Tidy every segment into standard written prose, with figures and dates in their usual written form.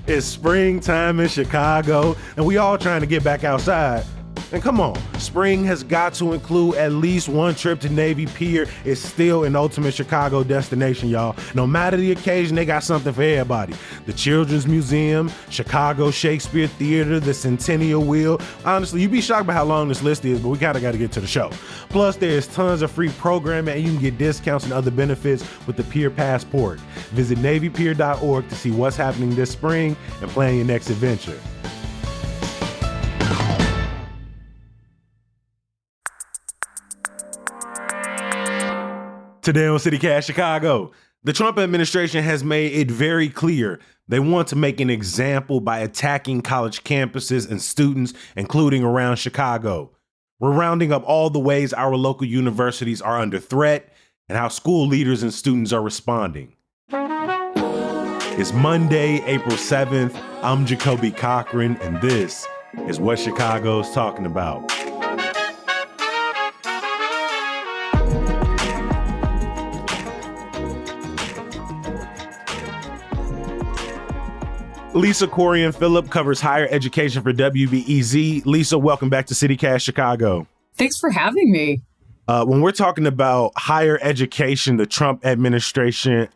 It's springtime in Chicago, and we all trying to get back outside. And come on, spring has got to include at least one trip to Navy Pier. It's still an ultimate Chicago destination, y'all. No matter the occasion, they got something for everybody. The Children's Museum, Chicago Shakespeare Theater, the Centennial Wheel. Honestly, you'd be shocked by how long this list is, but we kinda gotta get to the show. Plus, there's tons of free programming, and you can get discounts and other benefits with the Pier Passport. Visit NavyPier.org to see what's happening this spring and plan your next adventure. Today on CityCast Chicago, the Trump administration has made it very clear they want to make an example by attacking college campuses and students, including around Chicago. We're rounding up all the ways our local universities are under threat and how school leaders and students are responding. It's Monday, April 7th. I'm Jacoby Cochran, and this is what Chicago's talking about. Lisa Corian-Phillip covers higher education for WBEZ. Lisa, welcome back to CityCast Chicago. Thanks for having me. When we're talking about higher education, the Trump administration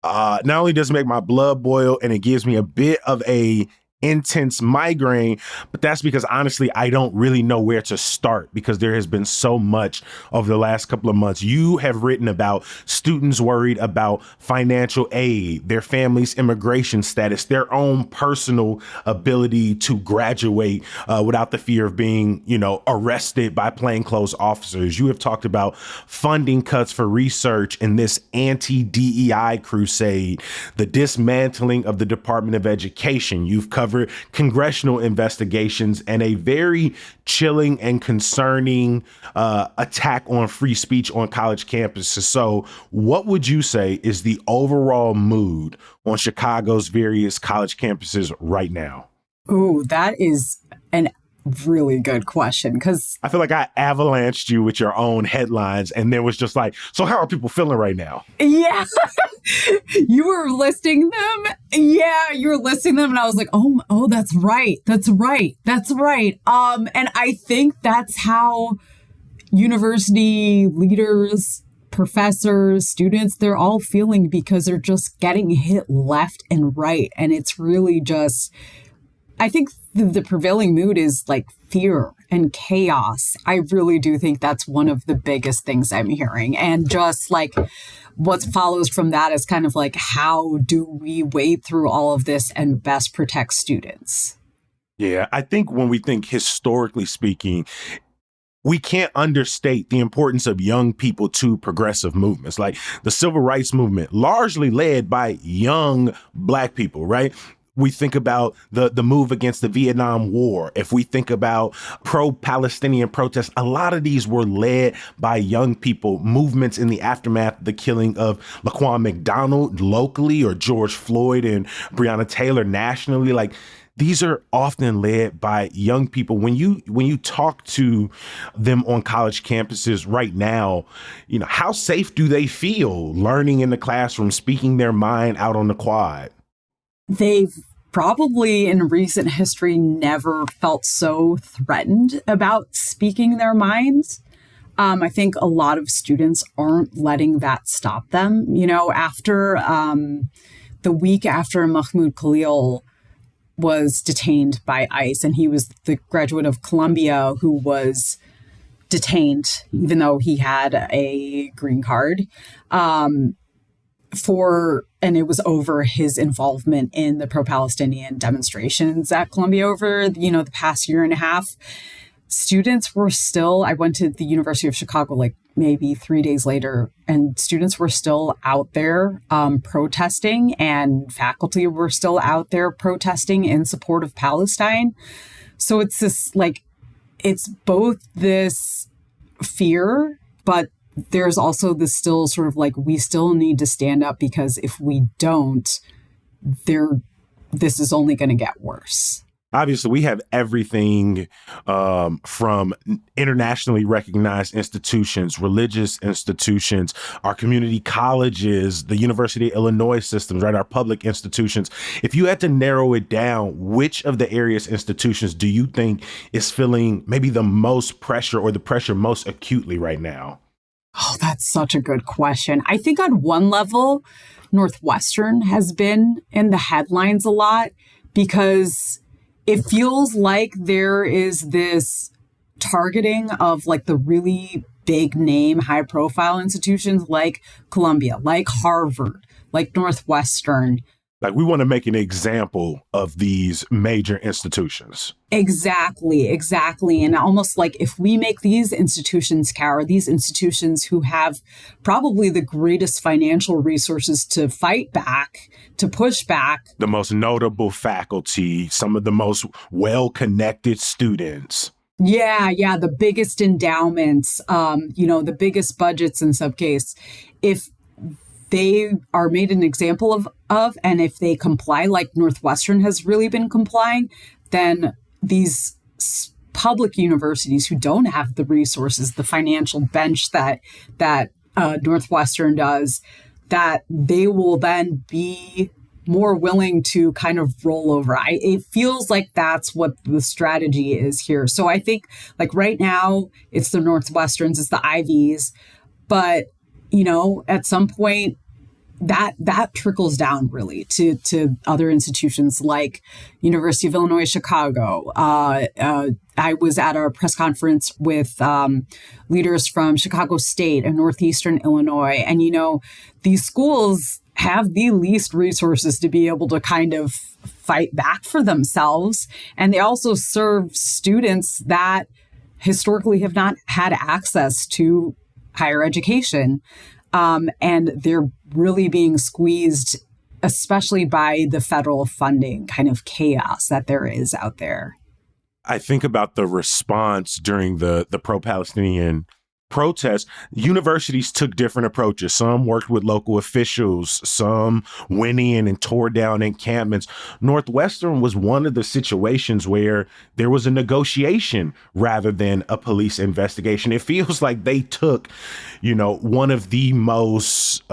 not only does it make my blood boil and it gives me a bit of a intense migraine, but that's because honestly, I don't really know where to start because there has been so much over the last couple of months. You have written about students worried about financial aid, their family's immigration status, their own personal ability to graduate without the fear of being, arrested by plainclothes officers. You have talked about funding cuts for research in this anti-DEI crusade, the dismantling of the Department of Education. You've covered congressional investigations and a very chilling and concerning attack on free speech on college campuses. So what would you say is the overall mood on Chicago's various college campuses right now? Oh, that is an really good question because I feel like I avalanched you with your own headlines and then was just like, so how are people feeling right now? Yeah, you were listing them. Yeah, you were listing them. And I was like, oh, that's right. That's right. That's right. And I think that's how university leaders, professors, students, they're all feeling because they're just getting hit left and right. And it's really just, I think the prevailing mood is like fear and chaos. I really do think that's one of the biggest things I'm hearing. And just like what follows from that is kind of like, how do we wade through all of this and best protect students? Yeah, I think when we think historically speaking, we can't understate the importance of young people to progressive movements, like the civil rights movement, largely led by young Black people, right? We think about the move against the Vietnam War. If we think about pro-Palestinian protests, a lot of these were led by young people, movements in the aftermath of the killing of Laquan McDonald locally or George Floyd and Breonna Taylor nationally. Like, these are often led by young people. When you talk to them on college campuses right now, how safe do they feel learning in the classroom, speaking their mind out on the quad? They've probably in recent history never felt so threatened about speaking their minds. I think a lot of students aren't letting that stop them. After the week after Mahmoud Khalil was detained by ICE, and he was the graduate of Columbia who was detained, even though he had a green card, and it was over his involvement in the pro-Palestinian demonstrations at Columbia over, the past year and a half. Students were still, I went to the University of Chicago like maybe 3 days later, and students were still out there protesting, and faculty were still out there protesting in support of Palestine. So it's this it's both this fear, but there's also this still sort of we still need to stand up because if we don't, this is only going to get worse. Obviously, we have everything from internationally recognized institutions, religious institutions, our community colleges, the University of Illinois systems, right? Our public institutions. If you had to narrow it down, which of the areas institutions do you think is feeling maybe the most pressure or the pressure most acutely right now? Oh, that's such a good question. I think on one level, Northwestern has been in the headlines a lot because it feels like there is this targeting of like the really big name, high profile institutions like Columbia, like Harvard, like Northwestern. Like we want to make an example of these major institutions. Exactly. And almost like if we make these institutions cower, these institutions who have probably the greatest financial resources to fight back, to push back. The most notable faculty, some of the most well-connected students. Yeah, the biggest endowments, the biggest budgets in some case. If they are made an example of, and if they comply like Northwestern has really been complying, then these public universities who don't have the resources, the financial bench that Northwestern does, that they will then be more willing to kind of roll over. It feels like that's what the strategy is here. So I think like right now it's the Northwesterns, it's the Ivies, but at some point that trickles down really to other institutions like University of Illinois, Chicago. I was at a press conference with leaders from Chicago State and Northeastern Illinois. And, these schools have the least resources to be able to kind of fight back for themselves. And they also serve students that historically have not had access to higher education. And they're really being squeezed, especially by the federal funding kind of chaos that there is out there. I think about the response during the pro-Palestinian protests. Universities took different approaches. Some worked with local officials, some went in and tore down encampments. Northwestern was one of the situations where there was a negotiation rather than a police investigation. It feels like they took, one of the most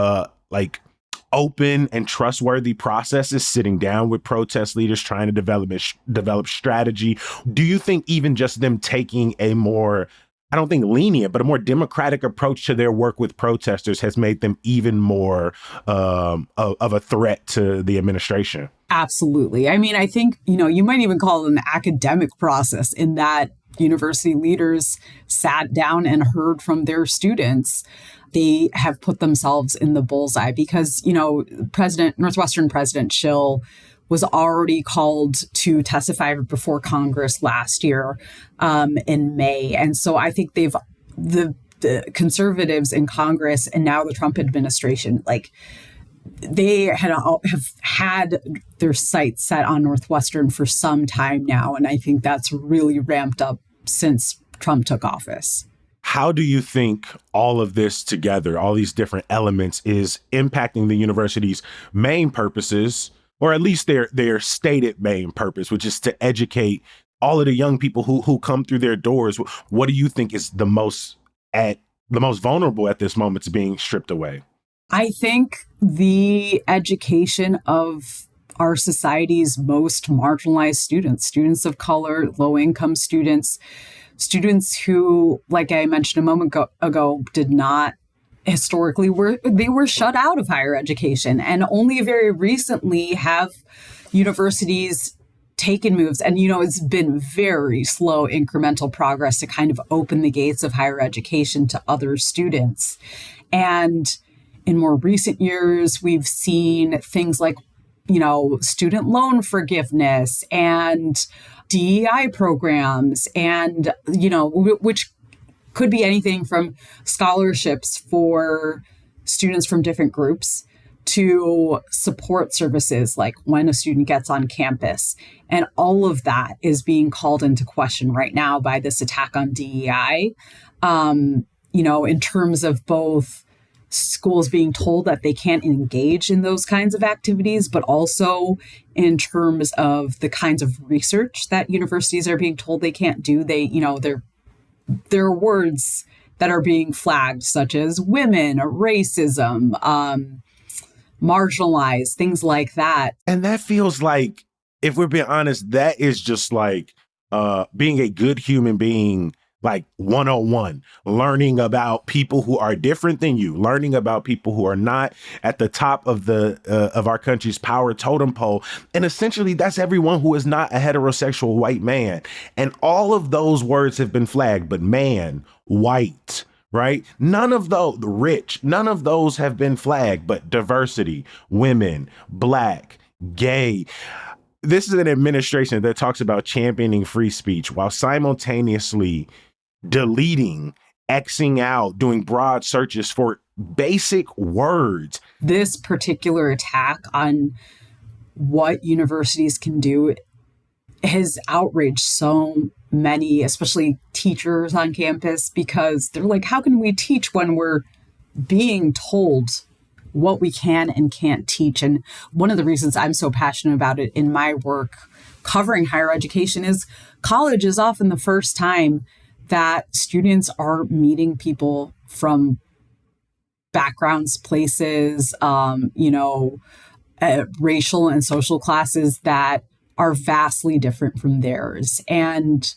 open and trustworthy processes, sitting down with protest leaders, trying to develop strategy. Do you think even just them taking a more, I don't think lenient, but a more democratic approach to their work with protesters has made them even more of a threat to the administration? Absolutely. I mean, I think, you might even call it an academic process in that university leaders sat down and heard from their students. They have put themselves in the bullseye because, Northwestern President Schill was already called to testify before Congress last year in May. And so I think the conservatives in Congress and now the Trump administration, they have had their sights set on Northwestern for some time now. And I think that's really ramped up since Trump took office. How do you think all of this together, all these different elements, is impacting the university's main purposes, or at least their stated main purpose, which is to educate all of the young people who come through their doors? What do you think is the most vulnerable at this moment to being stripped away? I think the education of our society's most marginalized students of color, low-income students who, like I mentioned a moment ago, did not historically were shut out of higher education. And only very recently have universities taken moves. And, it's been very slow incremental progress to kind of open the gates of higher education to other students. And in more recent years, we've seen things like, student loan forgiveness and DEI programs and, which could be anything from scholarships for students from different groups to support services like when a student gets on campus. And all of that is being called into question right now by this attack on DEI, in terms of both schools being told that they can't engage in those kinds of activities, but also in terms of the kinds of research that universities are being told they can't do. There are words that are being flagged, such as women, or racism, marginalized, things like that. And that feels like, if we're being honest, that is just like being a good human being, like 101, learning about people who are different than you, learning about people who are not at the top of the of our country's power totem pole. And essentially, that's everyone who is not a heterosexual white man. And all of those words have been flagged, but man, white, right? None of those, rich, none of those have been flagged, but diversity, women, black, gay. This is an administration that talks about championing free speech while simultaneously deleting, Xing out, doing broad searches for basic words. This particular attack on what universities can do has outraged so many, especially teachers on campus, because they're like, how can we teach when we're being told what we can and can't teach? And one of the reasons I'm so passionate about it in my work covering higher education is college is often the first time that students are meeting people from backgrounds, places, racial and social classes that are vastly different from theirs. And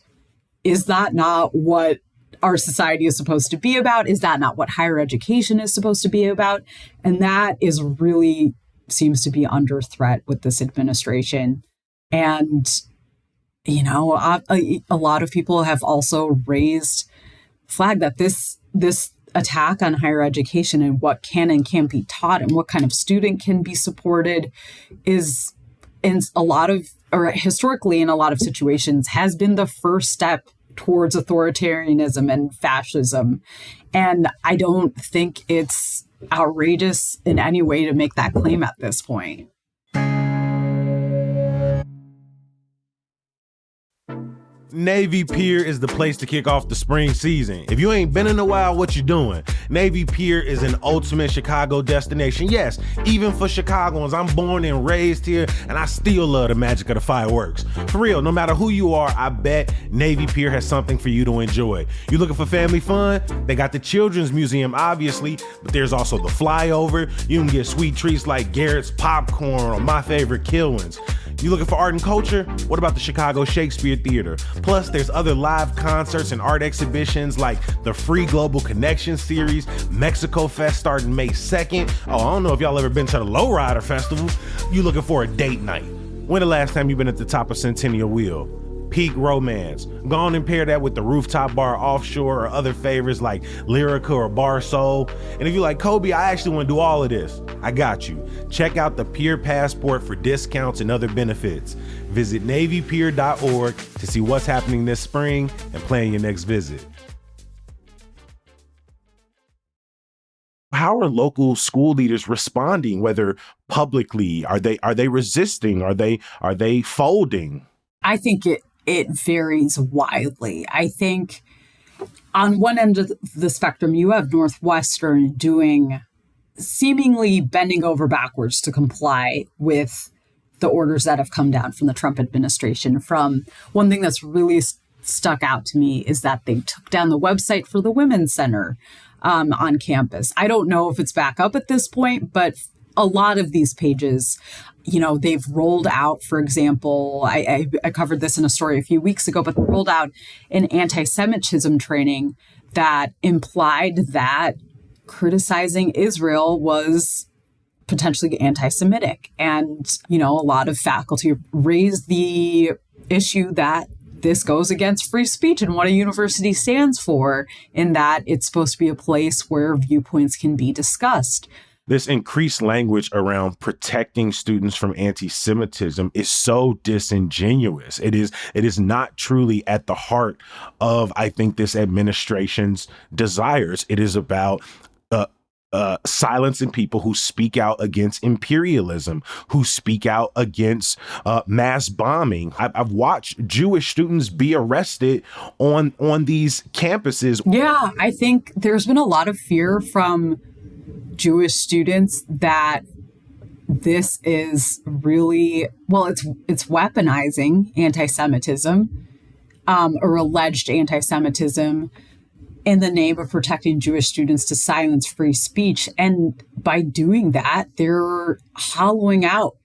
is that not what our society is supposed to be about? Is that not what higher education is supposed to be about? And that is really seems to be under threat with this administration. And a lot of people have also raised flag that this attack on higher education and what can and can't be taught and what kind of student can be supported is, historically in a lot of situations, has been the first step towards authoritarianism and fascism. And I don't think it's outrageous in any way to make that claim at this point. Navy Pier is the place to kick off the spring season. If you ain't been in a while, what you doing? Navy Pier is an ultimate Chicago destination. Yes, even for Chicagoans, I'm born and raised here, and I still love the magic of the fireworks. For real, no matter who you are, I bet Navy Pier has something for you to enjoy. You looking for family fun? They got the Children's Museum, obviously, but there's also the flyover. You can get sweet treats like Garrett's popcorn or my favorite Kilwins. You looking for art and culture? What about the Chicago Shakespeare Theater? Plus, there's other live concerts and art exhibitions like the Free Global Connection series, Mexico Fest starting May 2nd. Oh, I don't know if y'all ever been to the Lowrider Festival. You looking for a date night? When the last time you been at the top of Centennial Wheel? Peak Romance. Go on and pair that with the Rooftop Bar Offshore or other favorites like Lyrica or Bar Soul. And if you like Kobe, I actually want to do all of this. I got you. Check out the Pier Passport for discounts and other benefits. Visit NavyPier.org to see what's happening this spring and plan your next visit. How are local school leaders responding? Whether publicly, are they resisting? Are they folding? I think it varies widely. I think on one end of the spectrum, you have Northwestern doing seemingly bending over backwards to comply with the orders that have come down from the Trump administration. From one thing that's really stuck out to me is that they took down the website for the Women's Center on campus. I don't know if it's back up at this point, but a lot of these pages, they've rolled out, for example, I covered this in a story a few weeks ago, but they rolled out an anti-Semitism training that implied that criticizing Israel was potentially anti-Semitic. And, a lot of faculty raised the issue that this goes against free speech and what a university stands for, in that it's supposed to be a place where viewpoints can be discussed. This increased language around protecting students from anti-Semitism is so disingenuous. It is not truly at the heart of, I think, this administration's desires. It is about silencing people who speak out against imperialism, who speak out against mass bombing. I've watched Jewish students be arrested on these campuses. Yeah, I think there's been a lot of fear from Jewish students that this is really, well, it's weaponizing anti-Semitism, or alleged anti-Semitism, in the name of protecting Jewish students to silence free speech. And by doing that, they're hollowing out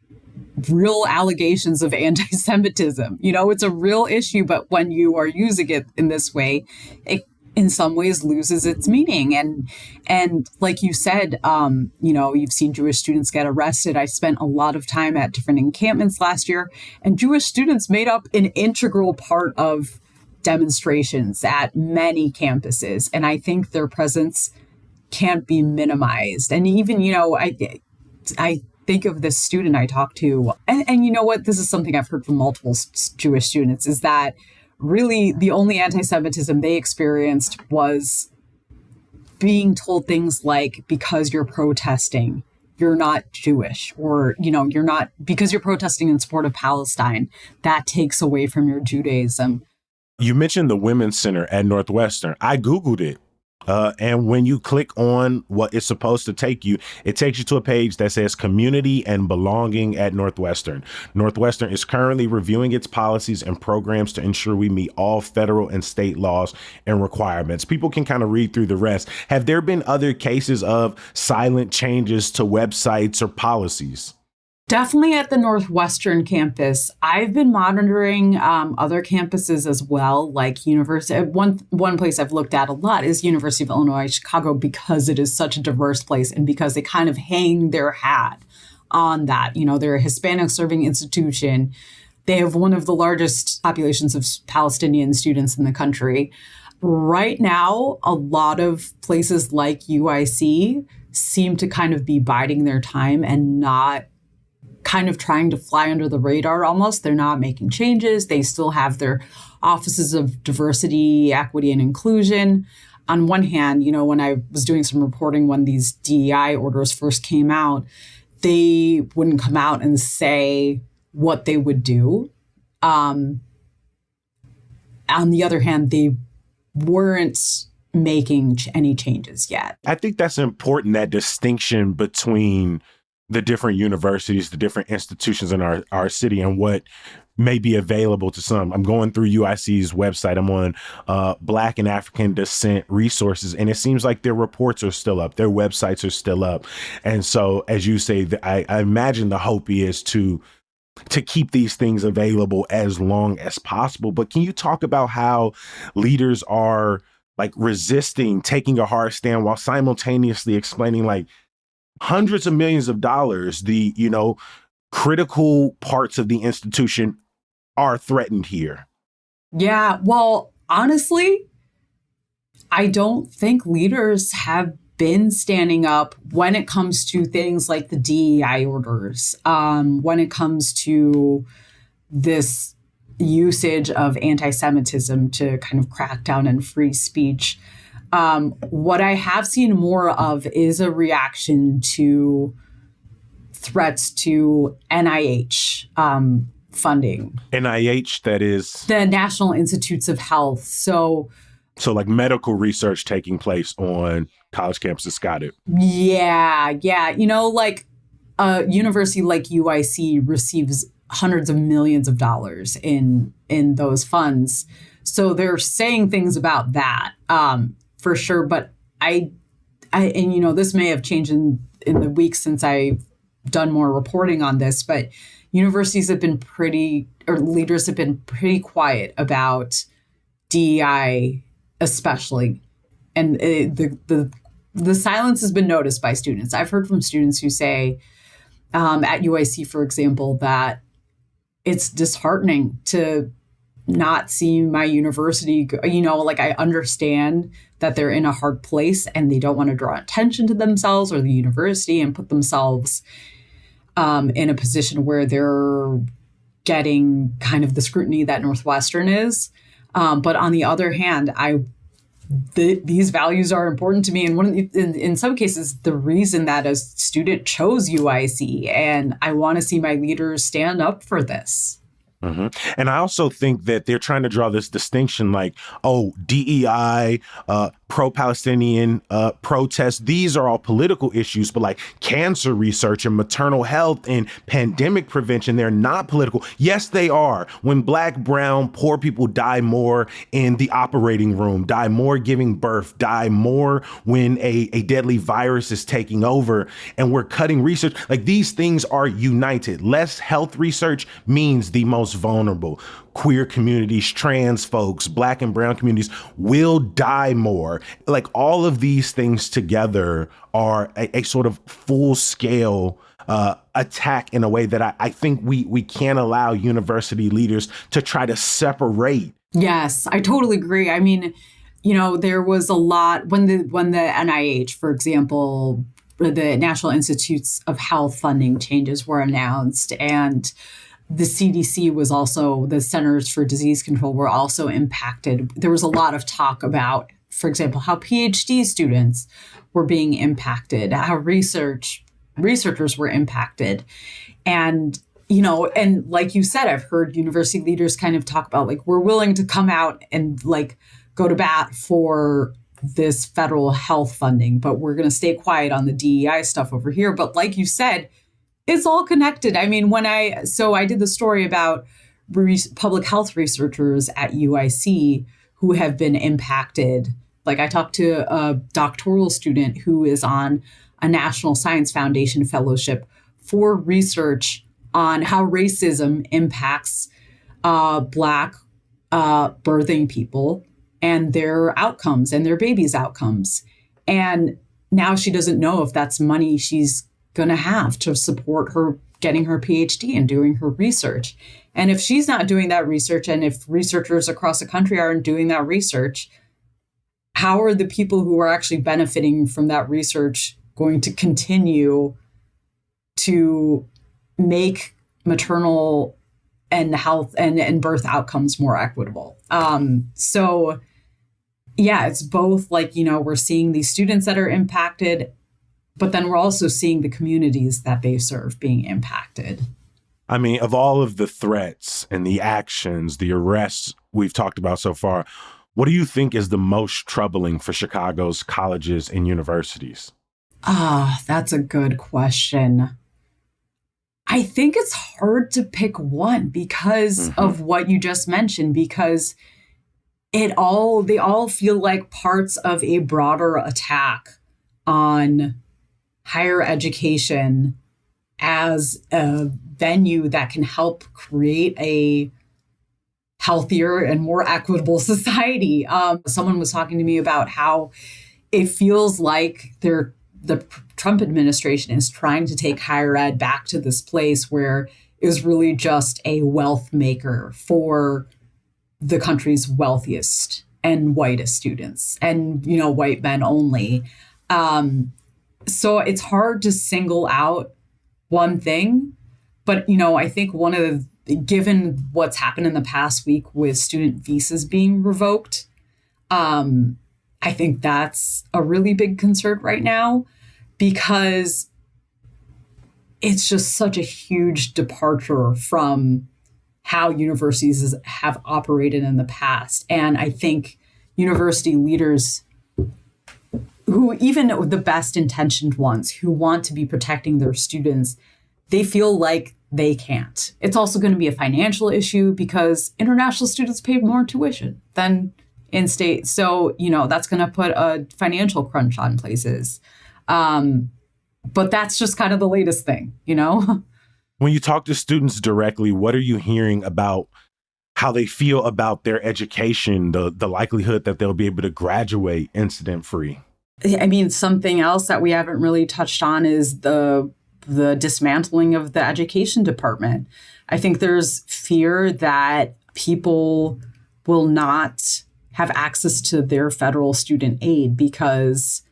real allegations of anti-Semitism. You know, it's a real issue, but when you are using it in this way, it in some ways loses its meaning. And like you said, you know, you've seen Jewish students get arrested. I spent a lot of time at different encampments last year, and Jewish students made up an integral part of demonstrations at many campuses. And I think their presence can't be minimized. And even, you know, I think of this student I talked to, and you know what, this is something I've heard from multiple Jewish students, is that really the only anti-Semitism they experienced was being told things like, because you're protesting, you're not Jewish, or, you know, you're not, because you're protesting in support of Palestine, that takes away from your Judaism. You mentioned the Women's Center at Northwestern. I Googled it. And when you click on what it's supposed to take you, it takes you to a page that says community and belonging at Northwestern. Northwestern is currently reviewing its policies and programs to ensure we meet all federal and state laws and requirements. People can kind of read through the rest. Have there been other cases of silent changes to websites or policies? Definitely at the Northwestern campus. I've been monitoring other campuses as well, like University. One place I've looked at a lot is University of Illinois Chicago, because it is such a diverse place and because they kind of hang their hat on that. You know, they're a Hispanic serving institution. They have one of the largest populations of Palestinian students in the country. Right now, a lot of places like UIC seem to kind of be biding their time and not kind of trying to fly under the radar almost. They're not making changes. They still have their offices of diversity, equity, and inclusion. On one hand, you know, when I was doing some reporting when these DEI orders first came out, they wouldn't come out and say what they would do. On the other hand, they weren't making any changes yet. I think that's important, that distinction between the different universities, the different institutions in our city, and what may be available to some. I'm going through UIC's website. I'm on Black and African descent resources, and it seems like their reports are still up. Their websites are still up. And so, as you say, I imagine the hope is to keep these things available as long as possible. But can you talk about how leaders are like resisting taking a hard stand while simultaneously explaining, like, hundreds of millions of dollars, the, you know, critical parts of the institution are threatened here? Yeah, well, honestly, I don't think leaders have been standing up when it comes to things like the DEI orders, when it comes to this usage of anti-Semitism to kind of crack down on free speech. What I have seen more of is a reaction to threats to NIH funding. NIH, that is? The National Institutes of Health. So like medical research taking place on college campuses. Got it. Yeah. You know, like a university like UIC receives hundreds of millions of dollars in those funds. So they're saying things about that. For sure. But I, and you know, this may have changed in the weeks since I've done more reporting on this, but universities have been leaders have been pretty quiet about DEI, especially. And the silence has been noticed by students. I've heard from students who say at UIC, for example, that it's disheartening to not see my university, you know, like I understand that they're in a hard place and they don't want to draw attention to themselves or the university and put themselves in a position where they're getting kind of the scrutiny that Northwestern is. But on the other hand, these values are important to me. And in some cases, the reason that a student chose UIC, and I want to see my leaders stand up for this. Mm-hmm. And I also think that they're trying to draw this distinction like, oh, DEI, pro-Palestinian protests. These are all political issues, but like cancer research and maternal health and pandemic prevention, they're not political. Yes, they are. When Black, brown, poor people die more in the operating room, die more giving birth, die more when a deadly virus is taking over, and we're cutting research, like these things are united. Less health research means the most vulnerable. Queer communities, trans folks, Black and brown communities will die more. Like all of these things together are a sort of full scale attack in a way that I think we can't allow university leaders to try to separate. Yes, I totally agree. I mean, you know, there was a lot when the NIH, for example, the National Institutes of Health funding changes were announced, and the CDC was also, the Centers for Disease Control were also impacted. There was a lot of talk about, for example, how PhD students were being impacted, how researchers were impacted. And, you know, and like you said, I've heard university leaders kind of talk about like, we're willing to come out and like go to bat for this federal health funding, but we're going to stay quiet on the DEI stuff over here. But like you said, it's all connected. I mean, I did the story about public health researchers at UIC who have been impacted. Like I talked to a doctoral student who is on a National Science Foundation fellowship for research on how racism impacts Black birthing people and their outcomes and their babies' outcomes. And now she doesn't know if that's money she's going to have to support her getting her PhD and doing her research. And if she's not doing that research, and if researchers across the country aren't doing that research, how are the people who are actually benefiting from that research going to continue to make maternal and health and birth outcomes more equitable? So yeah, it's both like, you know, we're seeing these students that are impacted, but then we're also seeing the communities that they serve being impacted. I mean, of all of the threats and the actions, the arrests we've talked about so far, what do you think is the most troubling for Chicago's colleges and universities? That's a good question. I think it's hard to pick one because of what you just mentioned, because they all feel like parts of a broader attack on higher education as a venue that can help create a healthier and more equitable society. Someone was talking to me about how it feels like the Trump administration is trying to take higher ed back to this place where it was really just a wealth maker for the country's wealthiest and whitest students and, you know, white men only. So it's hard to single out one thing, but, you know, I think given what's happened in the past week with student visas being revoked, I think that's a really big concern right now, because it's just such a huge departure from how universities have operated in the past. And I think university leaders, who even the best intentioned ones who want to be protecting their students, they feel like they can't. It's also going to be a financial issue because international students pay more tuition than in-state. So, you know, that's going to put a financial crunch on places. But that's just kind of the latest thing, you know? When you talk to students directly, what are you hearing about how they feel about their education, the likelihood that they'll be able to graduate incident-free? I mean, something else that we haven't really touched on is the dismantling of the education department. I think there's fear that people will not have access to their federal student aid because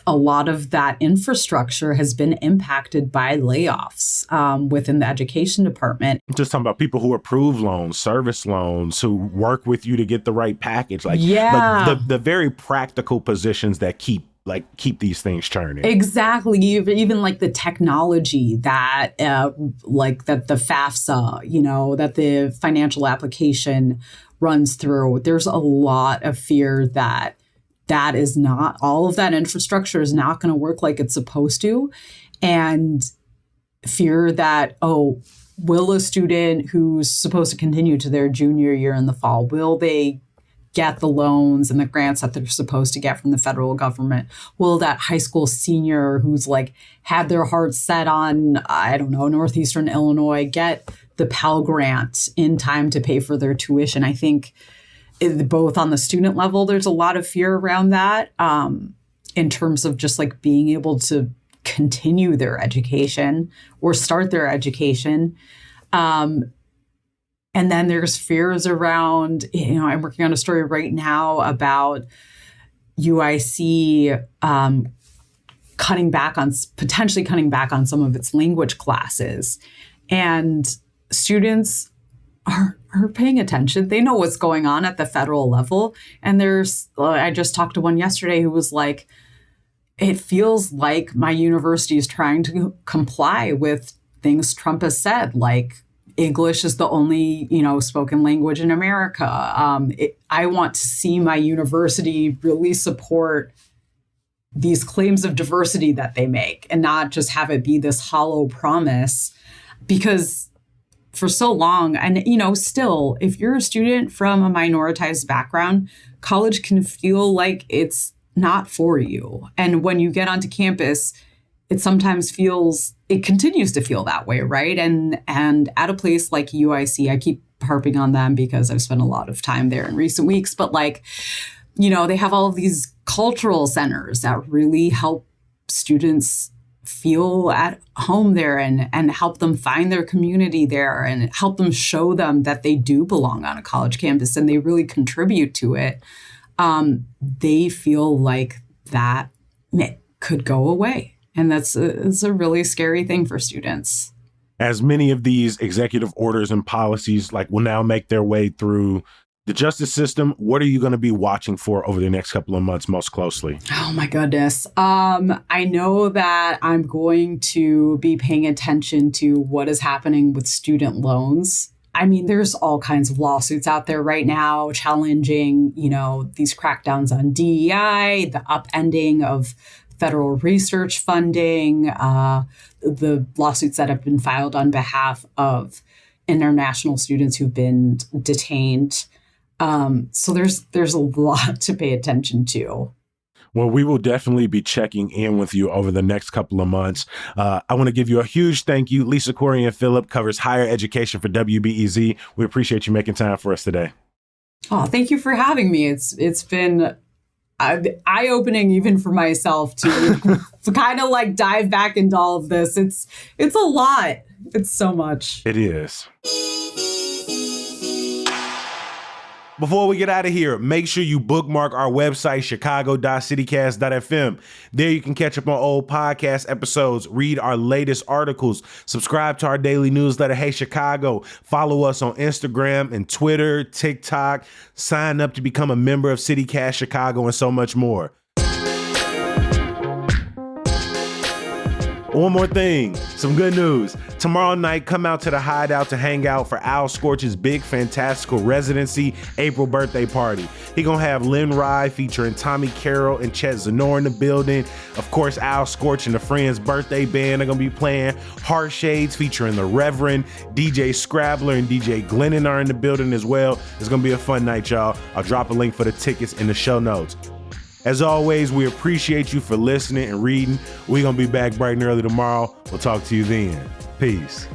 a lot of that infrastructure has been impacted by layoffs within the education department. Just talking about people who approve loans, service loans, who work with you to get the right package. Like the very practical positions that keep these things churning. Exactly. Even like the technology that that the FAFSA, you know, that the financial application runs through. There's a lot of fear that that is not, all of that infrastructure is not going to work like it's supposed to. And fear that, oh, will a student who's supposed to continue to their junior year in the fall, will they get the loans and the grants that they're supposed to get from the federal government? Will that high school senior who's like had their heart set on, I don't know, Northeastern Illinois, get the Pell Grant in time to pay for their tuition? I think both on the student level, there's a lot of fear around that in terms of just like being able to continue their education or start their education. And then there's fears around, I'm working on a story right now about UIC potentially cutting back on some of its language classes. And students are paying attention. They know what's going on at the federal level. And I just talked to one yesterday who was like, it feels like my university is trying to comply with things Trump has said, like English is the only, spoken language in America. I want to see my university really support these claims of diversity that they make and not just have it be this hollow promise. Because for so long, and, still, if you're a student from a minoritized background, college can feel like it's not for you. And when you get onto campus, it continues to feel that way, right? And at a place like UIC, I keep harping on them because I've spent a lot of time there in recent weeks, but they have all of these cultural centers that really help students feel at home there and help them find their community there and help them show them that they do belong on a college campus and they really contribute to it. They feel like that could go away. And it's a really scary thing for students. As many of these executive orders and policies will now make their way through the justice system, what are you going to be watching for over the next couple of months most closely? Oh, my goodness. I know that I'm going to be paying attention to what is happening with student loans. I mean, there's all kinds of lawsuits out there right now challenging, these crackdowns on DEI, the upending of federal research funding, the lawsuits that have been filed on behalf of international students who've been detained. So there's a lot to pay attention to. Well, we will definitely be checking in with you over the next couple of months. I want to give you a huge thank you. Lisa Corian-Phillip covers higher education for WBEZ. We appreciate you making time for us today. Oh, thank you for having me. It's been eye-opening even for myself to kind of dive back into all of this. It's a lot. It's so much. It is. Before we get out of here, make sure you bookmark our website, chicago.citycast.fm. There you can catch up on old podcast episodes, read our latest articles, subscribe to our daily newsletter, Hey Chicago, follow us on Instagram and Twitter, TikTok, sign up to become a member of CityCast Chicago, and so much more. One more thing, some good news. Tomorrow night, come out to the Hideout to hang out for Al Scorch's big Fantastical Residency April birthday party. He gonna have Lynn Rye featuring Tommy Carroll and Chet Zenor in the building. Of course, Al Scorch and the Friends birthday band are gonna be playing. Heart Shades featuring the Reverend, DJ Scrabbler and DJ Glennon are in the building as well. It's gonna be a fun night, y'all. I'll drop a link for the tickets in the show notes. As always, we appreciate you for listening and reading. We're going to be back bright and early tomorrow. We'll talk to you then. Peace.